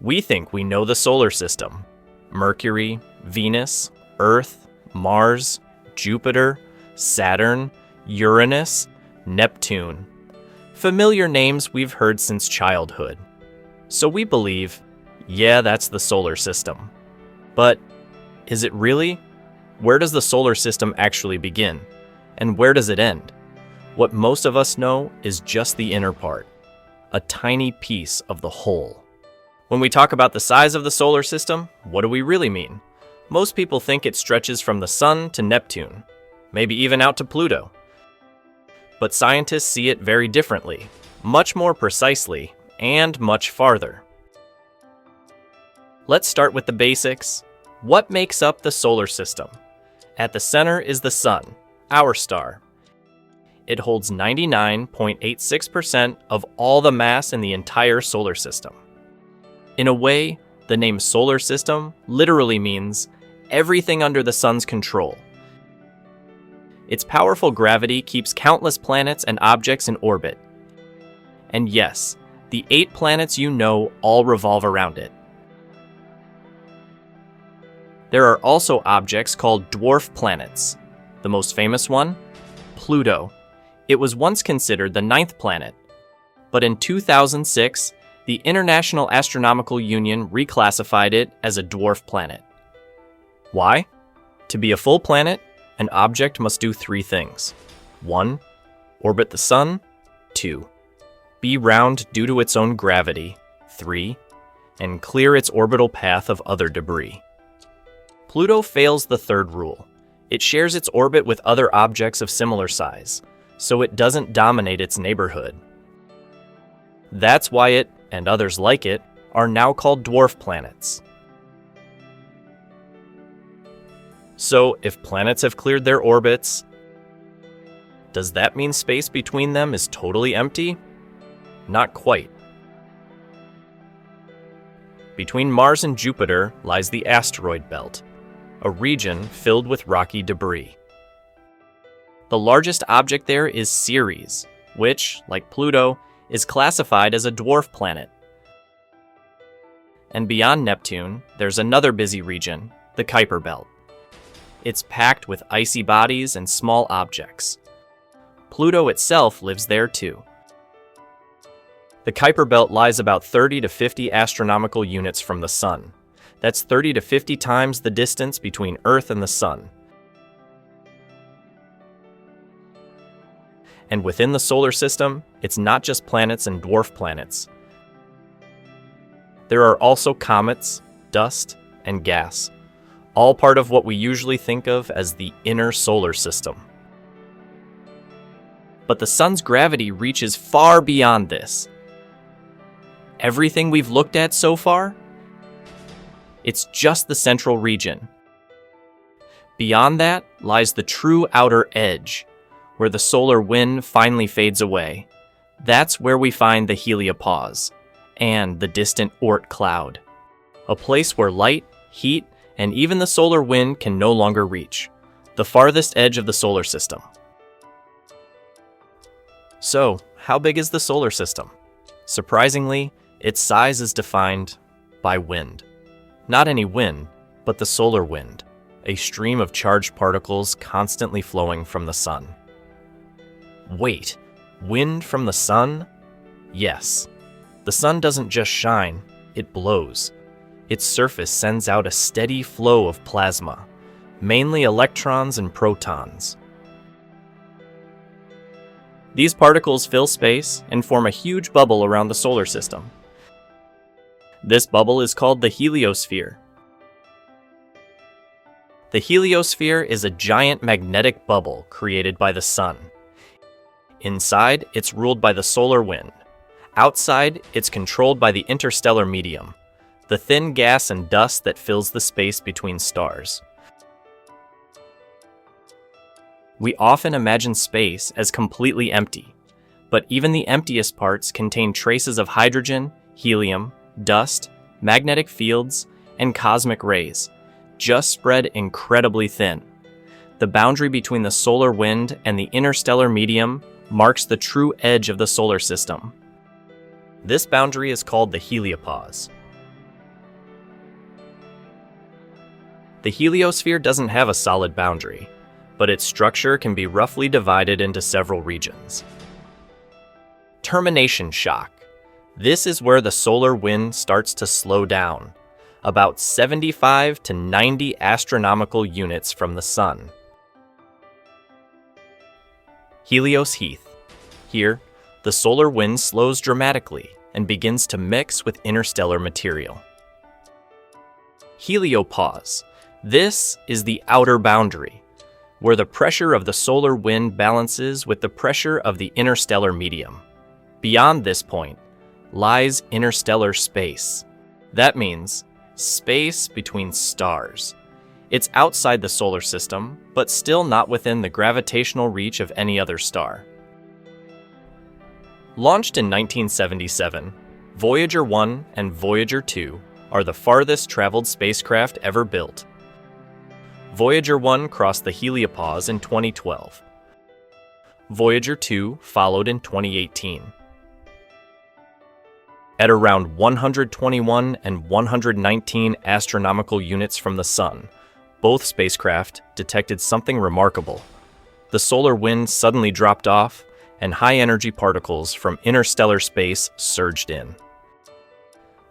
We think we know the solar system: Mercury, Venus, Earth, Mars, Jupiter, Saturn, Uranus, Neptune. Familiar names we've heard since childhood. So we believe, yeah, that's the solar system. But is it really? Where does the solar system actually begin? And where does it end? What most of us know is just the inner part, a tiny piece of the whole. When we talk about the size of the solar system, what do we really mean? Most people think it stretches from the Sun to Neptune, maybe even out to Pluto. But scientists see it very differently, much more precisely, and much farther. Let's start with the basics. What makes up the solar system? At the center is the Sun, our star. It holds 99.86% of all the mass in the entire solar system. In a way, the name solar system literally means everything under the Sun's control. Its powerful gravity keeps countless planets and objects in orbit. And yes, the 8 planets you know all revolve around it. There are also objects called dwarf planets. The most famous one? Pluto. It was once considered the 9th planet, but in 2006, the International Astronomical Union reclassified it as a dwarf planet. Why? To be a full planet, an object must do 3 things. 1. Orbit the Sun. 2. Be round due to its own gravity. 3. And clear its orbital path of other debris. Pluto fails the 3rd rule. It shares its orbit with other objects of similar size, so it doesn't dominate its neighborhood. That's why it, and others like it, are now called dwarf planets. So, if planets have cleared their orbits, does that mean space between them is totally empty? Not quite. Between Mars and Jupiter lies the asteroid belt, a region filled with rocky debris. The largest object there is Ceres, which, like Pluto, is classified as a dwarf planet. And beyond Neptune, there's another busy region, the Kuiper Belt. It's packed with icy bodies and small objects. Pluto itself lives there too. The Kuiper Belt lies about 30 to 50 astronomical units from the Sun. That's 30 to 50 times the distance between Earth and the Sun. And within the solar system, it's not just planets and dwarf planets. There are also comets, dust, and gas, all part of what we usually think of as the inner solar system. But the Sun's gravity reaches far beyond this. Everything we've looked at so far? It's just the central region. Beyond that lies the true outer edge, where the solar wind finally fades away. That's where we find the heliopause and the distant Oort cloud, a place where light, heat, and even the solar wind can no longer reach, the farthest edge of the solar system. So, how big is the solar system? Surprisingly, its size is defined by wind. Not any wind, but the solar wind, a stream of charged particles constantly flowing from the Sun. Wait, wind from the Sun? Yes. The Sun doesn't just shine, it blows. Its surface sends out a steady flow of plasma, mainly electrons and protons. These particles fill space and form a huge bubble around the solar system. This bubble is called the heliosphere. The heliosphere is a giant magnetic bubble created by the Sun. Inside, it's ruled by the solar wind. Outside, it's controlled by the interstellar medium, the thin gas and dust that fills the space between stars. We often imagine space as completely empty, but even the emptiest parts contain traces of hydrogen, helium, dust, magnetic fields, and cosmic rays, just spread incredibly thin. The boundary between the solar wind and the interstellar medium marks the true edge of the solar system. This boundary is called the heliopause. The heliosphere doesn't have a solid boundary, but its structure can be roughly divided into several regions. Termination shock. This is where the solar wind starts to slow down, about 75 to 90 astronomical units from the Sun. Helios heath. Here, the solar wind slows dramatically and begins to mix with interstellar material. Heliopause. This is the outer boundary, where the pressure of the solar wind balances with the pressure of the interstellar medium. Beyond this point lies interstellar space. That means space between stars. It's outside the solar system, but still not within the gravitational reach of any other star. Launched in 1977, Voyager 1 and Voyager 2 are the farthest traveled spacecraft ever built. Voyager 1 crossed the heliopause in 2012. Voyager 2 followed in 2018. At around 121 and 119 astronomical units from the Sun, both spacecraft detected something remarkable. The solar wind suddenly dropped off, and high-energy particles from interstellar space surged in.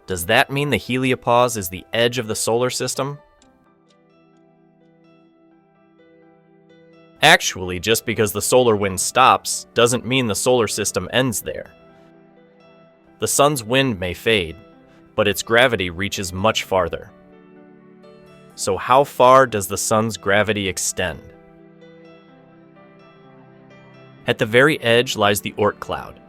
Does that mean the heliopause is the edge of the solar system? Actually, just because the solar wind stops doesn't mean the solar system ends there. The Sun's wind may fade, but its gravity reaches much farther. So how far does the Sun's gravity extend? At the very edge lies the Oort cloud.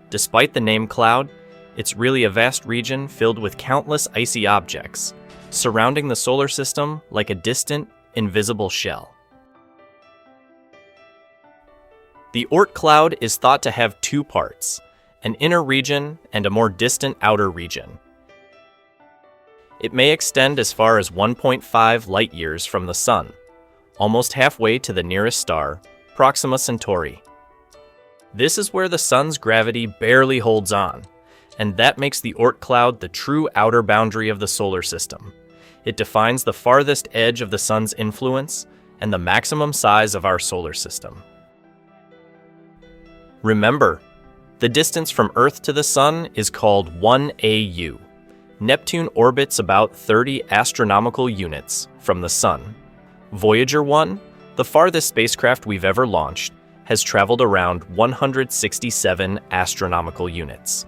Despite the name cloud, it's really a vast region filled with countless icy objects, surrounding the solar system like a distant, invisible shell. The Oort cloud is thought to have two parts, an inner region and a more distant outer region. It may extend as far as 1.5 light-years from the Sun, almost halfway to the nearest star, Proxima Centauri. This is where the Sun's gravity barely holds on, and that makes the Oort cloud the true outer boundary of the solar system. It defines the farthest edge of the Sun's influence and the maximum size of our solar system. Remember, the distance from Earth to the Sun is called 1 AU. Neptune orbits about 30 astronomical units from the Sun. Voyager 1, the farthest spacecraft we've ever launched, has traveled around 167 astronomical units.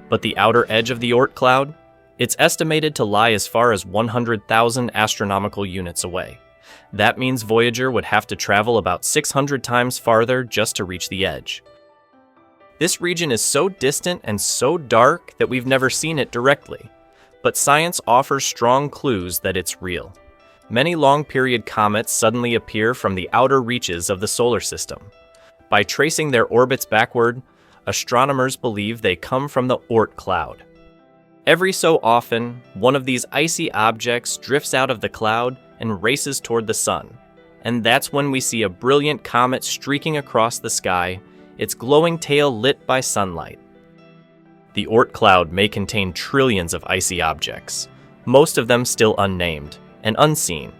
But the outer edge of the Oort cloud? It's estimated to lie as far as 100,000 astronomical units away. That means Voyager would have to travel about 600 times farther just to reach the edge. This region is so distant and so dark that we've never seen it directly, but science offers strong clues that it's real. Many long-period comets suddenly appear from the outer reaches of the solar system. By tracing their orbits backward, astronomers believe they come from the Oort cloud. Every so often, one of these icy objects drifts out of the cloud and races toward the Sun, and that's when we see a brilliant comet streaking across the sky, its glowing tail lit by sunlight. The Oort cloud may contain trillions of icy objects, most of them still unnamed and unseen.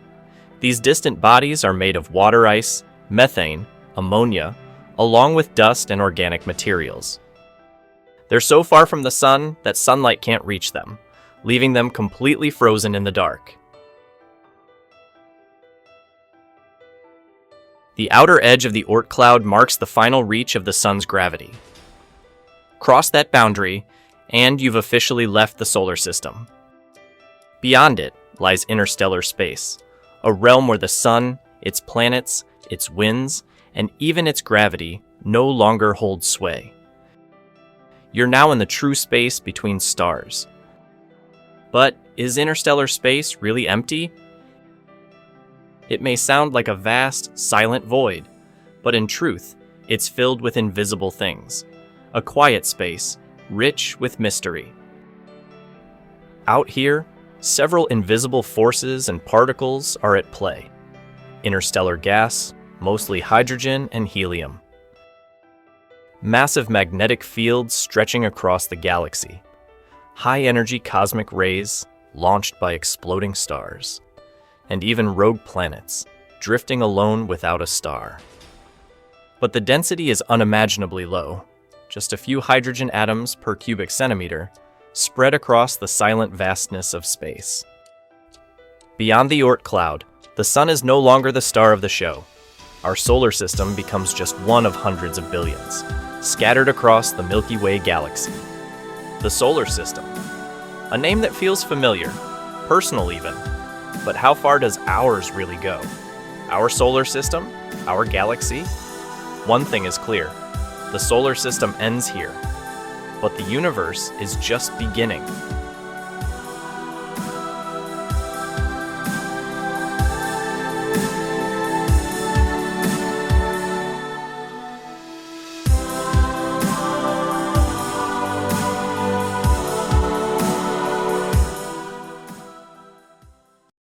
These distant bodies are made of water ice, methane, ammonia, along with dust and organic materials. They're so far from the Sun that sunlight can't reach them, leaving them completely frozen in the dark. The outer edge of the Oort cloud marks the final reach of the Sun's gravity. Cross that boundary, and you've officially left the solar system. Beyond it lies interstellar space, a realm where the Sun, its planets, its winds, and even its gravity no longer hold sway. You're now in the true space between stars. But is interstellar space really empty? It may sound like a vast, silent void, but in truth, it's filled with invisible things. A quiet space, rich with mystery. Out here, several invisible forces and particles are at play. Interstellar gas, mostly hydrogen and helium. Massive magnetic fields stretching across the galaxy. High-energy cosmic rays, launched by exploding stars, and even rogue planets, drifting alone without a star. But the density is unimaginably low, just a few hydrogen atoms per cubic centimeter, spread across the silent vastness of space. Beyond the Oort cloud, the Sun is no longer the star of the show. Our solar system becomes just one of hundreds of billions, scattered across the Milky Way galaxy. The solar system, a name that feels familiar, personal even, but how far does ours really go? Our solar system? Our galaxy? One thing is clear, the solar system ends here, but the universe is just beginning.